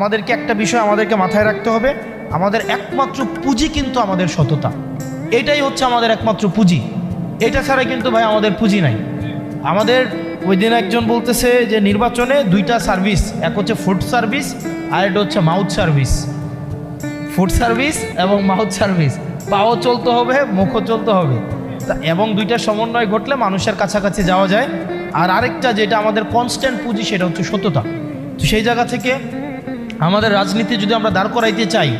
আমাদেরকে একটা বিষয় আমাদেরকে মাথায় রাখতে হবে, আমাদের একমাত্র পুঁজি কিন্তু আমাদের সততা। এটাই হচ্ছে আমাদের একমাত্র পুঁজি। এটা ছাড়া কিন্তু ভাই আমাদের পুঁজি নাই। আমাদের ওই দিন একজন বলতেছে যে নির্বাচনে দুইটা সার্ভিস, এক হচ্ছে ফুড সার্ভিস আর এটা হচ্ছে মাউথ সার্ভিস। ফুড সার্ভিস এবং মাউথ সার্ভিস, পাও চলতে হবে, মুখও চলতে হবে, এবং দুইটার সমন্বয় ঘটলে মানুষের কাছাকাছি যাওয়া যায়। আর আরেকটা যেটা আমাদের কনস্ট্যান্ট পুঁজি, সেটা হচ্ছে সততা। তো সেই জায়গা থেকে আমাদের রাজনীতি যদি আমরা দাঁড় করাইতে চাই,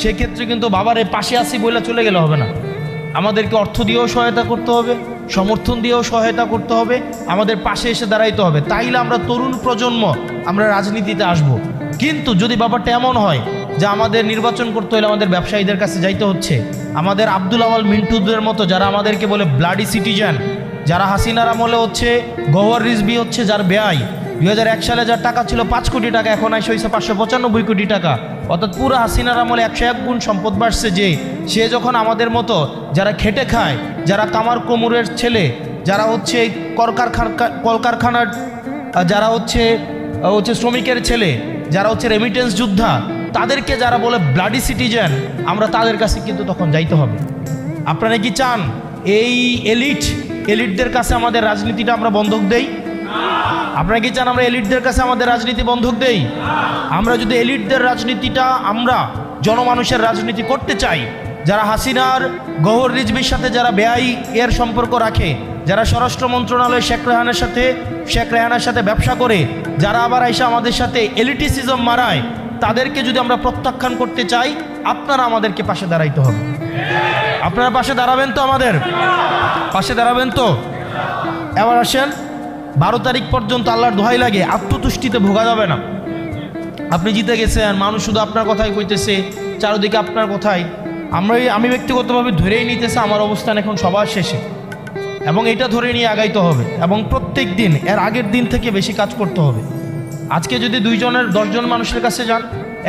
সেক্ষেত্রে কিন্তু বাবার এই পাশে আসি বলে চলে গেলে হবে না। আমাদেরকে অর্থ দিয়েও সহায়তা করতে হবে, সমর্থন দিয়েও সহায়তা করতে হবে, আমাদের পাশে এসে দাঁড়াইতে হবে। তাইলে আমরা তরুণ প্রজন্ম আমরা রাজনীতিতে আসব। কিন্তু যদি ব্যাপারটা এমন হয় যে আমাদের নির্বাচন করতে হলে আমাদের ব্যবসায়ীদের কাছে যাইতে হচ্ছে, আমাদের আব্দুল আওয়াল মিন্টুদের মতো যারা আমাদেরকে বলে ব্লাডি সিটিজেন, যারা হাসিনার আমলে হচ্ছে গওহর রিজভী হচ্ছে যার ব্যয় 2001 সালে যার টাকা ছিল 5 কোটি টাকা, এখন আসে হয়েছে 595 কোটি টাকা, অর্থাৎ পুরো হাসিনার আমলে 101 গুণ সম্পদ বাড়ছে। যে সে যখন আমাদের মতো যারা খেটে খায়, যারা কামার কোমরের ছেলে, যারা হচ্ছে কলকারখানার, যারা হচ্ছে শ্রমিকের ছেলে, যারা হচ্ছে রেমিটেন্স যোদ্ধা, তাদেরকে যারা বলে ব্লাডি সিটিজেন, আমরা তাদের কাছে কিন্তু তখন যাইতে হবে। আপনারা কি চান এই এলিটদের কাছে আমাদের রাজনীতিটা আমরা বন্ধক দেই? আপনারা কি চান আমরা এলিটদের কাছে আমাদের রাজনীতি বন্ধক দেই? আমরা যদি এলিটদের রাজনীতিটা, আমরা জনমানুষের রাজনীতি করতে চাই, যারা হাসিনার গওহর রিজভির সাথে যারা বেআই এর সম্পর্ক রাখে, যারা স্বরাষ্ট্র মন্ত্রণালয় শেখ রেহানার সাথে ব্যবসা করে, যারা আবার এসে আমাদের সাথে এলিটিসিজম মারায়, তাদেরকে যদি আমরা প্রত্যাখ্যান করতে চাই, আপনারা আমাদেরকে পাশে দাঁড়াইতে হবে। আপনারা পাশে দাঁড়াবেন তো? আমাদের পাশে দাঁড়াবেন তো? এবার আসেন, 12 তারিখ পর্যন্ত আল্লাহর দোহাই লাগে আত্মতুষ্টিতে ভোগা যাবে না। আপনি জিতে গেছেন, মানুষ শুধু আপনার কথাই কইতেছে, চারদিকে আপনার কথাই। আমি ব্যক্তিগতভাবে ধরেই নিতেছে আমার অবস্থান এখন সবার শেষে, এবং এটা ধরে নিয়ে আগাইতে হবে, এবং প্রত্যেক দিন এর আগের দিন থেকে বেশি কাজ করতে হবে। আজকে যদি 10 জন মানুষের কাছে যান,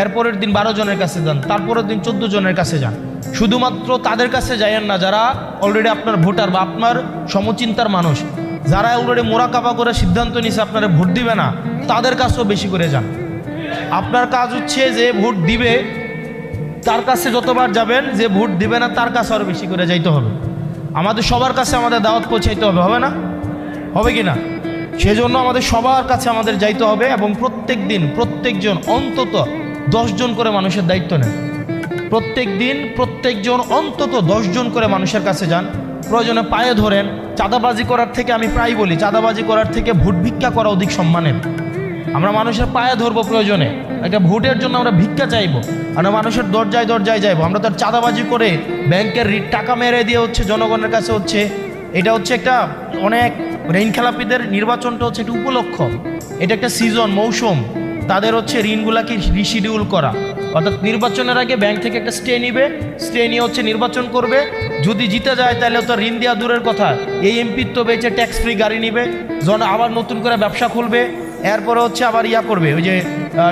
এরপরের দিন 12 জনের কাছে যান, তারপরের দিন 14 জনের কাছে যান। শুধুমাত্র তাদের কাছে যাইয়েন না যারা অলরেডি আপনার ভোটার বা আপনার সমচিন্তার মানুষ, যারা অলরেডি মোরাকাবা করে সিদ্ধান্ত নিয়েছে আপনারা ভোট দিবে না, তাদের কাছেও বেশি করে যান। আপনার কাজ হচ্ছে যে ভোট দিবে তার কাছে যতবার যাবেন, যে ভোট দিবে না তার কাছে আরও বেশি করে যাইতে হবে। আমাদের সবার কাছে আমাদের দাওয়াত পৌঁছাইতে হবে, হবে না? হবে কি না? সেজন্য আমাদের সবার কাছে আমাদের যাইতে হবে, এবং প্রত্যেক দিন প্রত্যেকজন অন্তত 10 জন করে মানুষের দায়িত্ব নেন। প্রত্যেক দিন প্রত্যেকজন অন্তত 10 জন করে মানুষের কাছে যান, প্রয়োজনে পায়ে ধরেন। চাঁদাবাজি করার থেকে, আমি প্রায় বলি, চাঁদাবাজি করার থেকে ভোট ভিক্ষা করা অধিক সম্মানের। আমরা মানুষের পায়ে ধরবো, প্রয়োজনে একটা ভোটের জন্য আমরা ভিক্ষা চাইবো, আমরা মানুষের দরজায় যাইবো। আমরা তো চাঁদাবাজি করে ব্যাংকের টাকা মেরে দিয়ে হচ্ছে জনগণের কাছে হচ্ছে, এটা হচ্ছে একটা অনেক ঋণ খেলাপিদের নির্বাচনটা হচ্ছে একটা উপলক্ষ, এটা একটা সিজন, মৌসুম, তাদের হচ্ছে ঋণগুলাকে রিশিডিউল করা। অর্থাৎ নির্বাচনের আগে ব্যাংক থেকে একটা স্টে নিয়ে হচ্ছে নির্বাচন করবে। যদি জিতে যায় তাহলে তো ঋণ দেওয়া দূরের কথা, এই এমপির তো বেঁচে ট্যাক্স ফ্রি গাড়ি নিবে, আবার নতুন করে ব্যবসা খুলবে, এরপরে হচ্ছে আবার করবে, ওই যে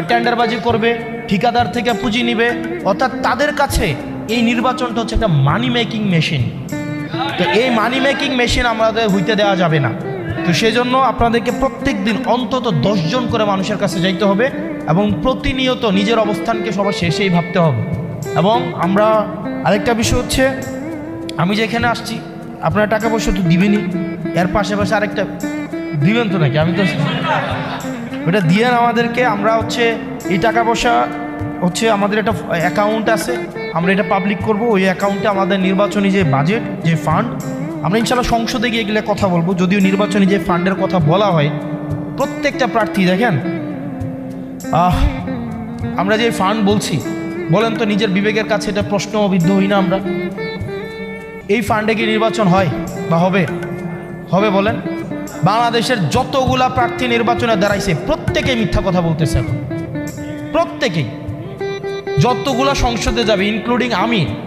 টেন্ডারবাজি করবে, ঠিকাদার থেকে পুঁজি নিবে। অর্থাৎ তাদের কাছে এই নির্বাচনটা হচ্ছে একটা মানি মেকিং মেশিন। তো এই মানি মেকিং মেশিন আমাদের হইতে দেওয়া যাবে না। তো সেজন্য আপনাদেরকে প্রত্যেক দিন অন্তত 10 জন করে মানুষের কাছে যাইতে হবে, এবং প্রতিনিয়ত নিজের অবস্থানকে সবার শেষেই ভাবতে হবে। এবং আমরা আরেকটা বিষয় হচ্ছে, আমি যেখানে আসছি আপনারা টাকা পয়সা তো দিবেনই, এর পাশে আরেকটা দিবেন তো নাকি? আমি তো ওটা দিয়ে আমাদেরকে, আমরা হচ্ছে এই টাকা পয়সা হচ্ছে আমাদের একটা অ্যাকাউন্ট আছে, আমরা এটা পাবলিক করব। ওই অ্যাকাউন্টে আমাদের নির্বাচনী যে বাজেট, যে ফান্ড, আমরা ইনশাল্লাহ সংসদে গিয়ে গেলে কথা বলবো। যদিও নির্বাচনী যে ফান্ডের কথা বলা হয়, প্রত্যেকটা প্রার্থী দেখেন, আমরা যে ফান্ড বলছি, বলেন তো নিজের বিবেকের কাছে এটা প্রশ্নবিদ্ধ হই না আমরা? এই ফান্ডে কি নির্বাচন হয় বা হবে বলেন? বাংলাদেশের যতগুলা প্রার্থী নির্বাচনে দাঁড়াইছে প্রত্যেকেই মিথ্যা কথা বলতেছে। এখন প্রত্যেকেই যতগুলা সংসদে যাবে, ইনক্লুডিং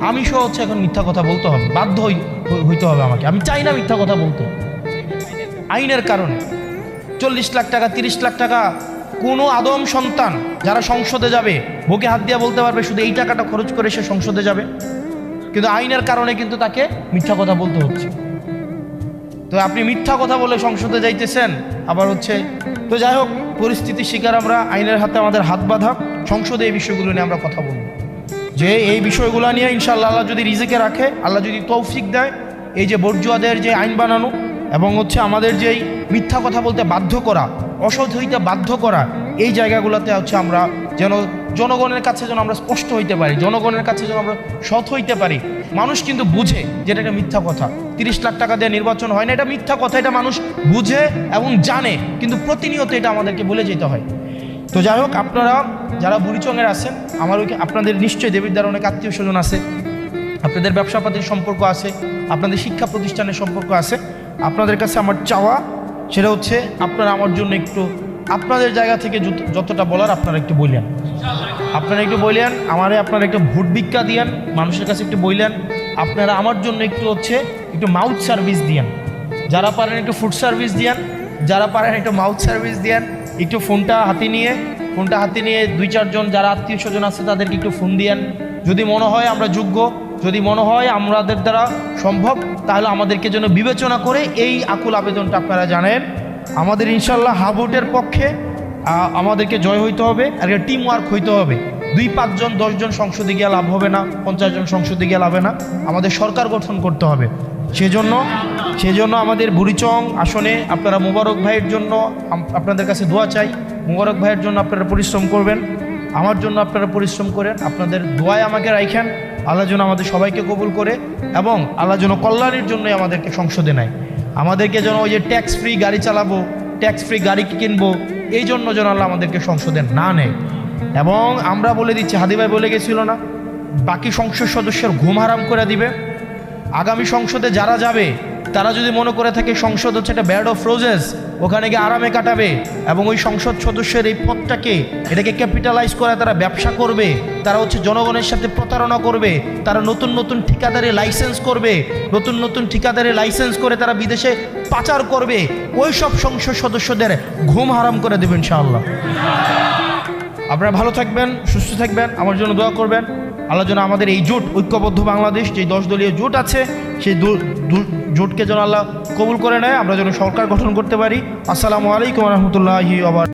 আমি সহ হচ্ছে এখন মিথ্যা কথা বলতে হবে, বাধ্য হইতে হবে আমাকে। আমি চাই না মিথ্যা কথা বলতে, আইনের কারণে। 40 লাখ টাকা, 30 লাখ টাকা কোনো আদম সন্তান যারা সংসদে যাবে বুকে হাত দিয়ে বলতে পারবে শুধু এই টাকাটা খরচ করে সে সংসদে যাবে, কিন্তু আইনের কারণে কিন্তু তাকে মিথ্যা কথা বলতে হচ্ছে। তো আপনি মিথ্যা কথা বলে সংসদে যাইতেছেন, আবার হচ্ছে। তো যাই হোক, পরিস্থিতির শিকার আমরা, আইনের হাতে আমাদের হাত বাঁধা। সংসদে এই বিষয়গুলো নিয়ে আমরা কথা বলবো, যে এই বিষয়গুলো নিয়ে ইনশাআল্লাহ আল্লাহ যদি রিজিকে রাখে, আল্লাহ যদি তৌফিক দেয়, এই যে বর্জুয়াদের যে আইন বানানো এবং হচ্ছে আমাদের যেই মিথ্যা কথা বলতে বাধ্য করা, অসৎ হইতে বাধ্য করা, এই জায়গাগুলোতে হচ্ছে আমরা যেন জনগণের কাছে যেন আমরা স্পষ্ট হইতে পারি, জনগণের কাছে যেন আমরা সৎ হইতে পারি। মানুষ কিন্তু বুঝে যেটা একটা মিথ্যা কথা, 30 লাখ টাকা দিয়ে নির্বাচন হয় না, এটা মিথ্যা কথা, এটা মানুষ বুঝে এবং জানে, কিন্তু প্রতিনিয়ত এটা আমাদেরকে বলে যেতে হয়। তো যাই হোক, আপনারা যারা বুড়িচংয়ের আছেন, আমার আপনাদের নিশ্চয়ই দেবিদ্বার অনেক আত্মীয় স্বজন আছে, আপনাদের ব্যবসাপাতির সম্পর্ক আছে, আপনাদের শিক্ষা প্রতিষ্ঠানের সম্পর্ক আছে। আপনাদের কাছে আমার চাওয়া সেটা হচ্ছে আপনারা আমার জন্য একটু আপনাদের জায়গা থেকে যতটা বলার আপনারা একটু বললেন, আপনারা একটু বললেন আমারে, আপনারা একটু ভোট ভিক্ষা দিয়েন, মানুষের কাছে একটু বললেন, আপনারা আমার জন্য একটু হচ্ছে একটু মাউথ সার্ভিস দিয়েন, যারা পারেন একটু ফুড সার্ভিস দিয়েন, যারা পারেন একটু মাউথ সার্ভিস দিয়েন, একটু ফোনটা হাতে নিয়ে 2-4 জন যারা আত্মীয় স্বজন আছে তাদেরকে একটু ফোন দিয়েন। যদি মনে হয় আমরা যোগ্য, যদি মনে হয় আমাদের দ্বারা সম্ভব, তাহলে আমাদেরকে যেন বিবেচনা করে এই আকুল আবেদনটা আপনারা জানেন। আমাদের ইনশাল্লাহ হাবুটের পক্ষে আমাদেরকে জয় হইতে হবে, আর একটা টিম ওয়ার্ক হইতে হবে। 2-5 জন 10 জন সংসদে গিয়ে লাভ হবে না, 50 জন সংসদে গিয়ে লাভ হবে না, আমাদের সরকার গঠন করতে হবে। সেজন্য আমাদের বুড়িচং আসনে আপনারা মোবারক ভাইয়ের জন্য আপনাদের কাছে দোয়া চাই। মোবারক ভাইয়ের জন্য আপনারা পরিশ্রম করবেন, আমার জন্য আপনারা পরিশ্রম করেন, আপনাদের দোয়ায় আমাকে রাখেন। আল্লাহ যেন আমাদের সবাইকে কবুল করে এবং আল্লাহ যেন কল্যাণের জন্যই আমাদেরকে সংসদে নেয়। আমাদেরকে যেন ওই যে ট্যাক্স ফ্রি গাড়ি চালাবো, ট্যাক্স ফ্রি গাড়ি কিনবো, এই জন্য যেন আল্লাহ আমাদেরকে সংসদে না নেয়। এবং আমরা বলে দিচ্ছি, হাদি ভাই বলে গেছিল না, বাকি সংসদ সদস্যের ঘুম হারাম করে দিবে। আগামী সংসদে যারা যাবে তারা যদি মনে করে থাকে সংসদ হচ্ছে একটা ব্যাড অফ রোজেস, ওখানে গিয়ে আরামে কাটাবে এবং ওই সংসদ সদস্যের এই পদটাকে এটাকে ক্যাপিটালাইজ করে তারা ব্যবসা করবে, তারা হচ্ছে জনগণের সাথে প্রতারণা করবে, তারা নতুন নতুন ঠিকাদারি লাইসেন্স করবে, নতুন ঠিকাদারি লাইসেন্স করে তারা বিদেশে পাচার করবে, ওই সব সংসদ সদস্যদের ঘুম হারাম করে দেবেন ইনশাআল্লাহ। আপনারা ভালো থাকবেন, সুস্থ থাকবেন, আমার জন্য দোয়া করবেন। আল্লাহ যেন আমাদের এই জোট, ঐক্যবদ্ধ বাংলাদেশ যে 10 দলীয় জোট আছে, সেই জোটকে যেন আল্লাহ কবুল করে নেয়, আমরা যেন সরকার গঠন করতে পারি। আসসালামু আলাইকুম ওয়া রাহমাতুল্লাহি ওয়া বারাকাতুহু।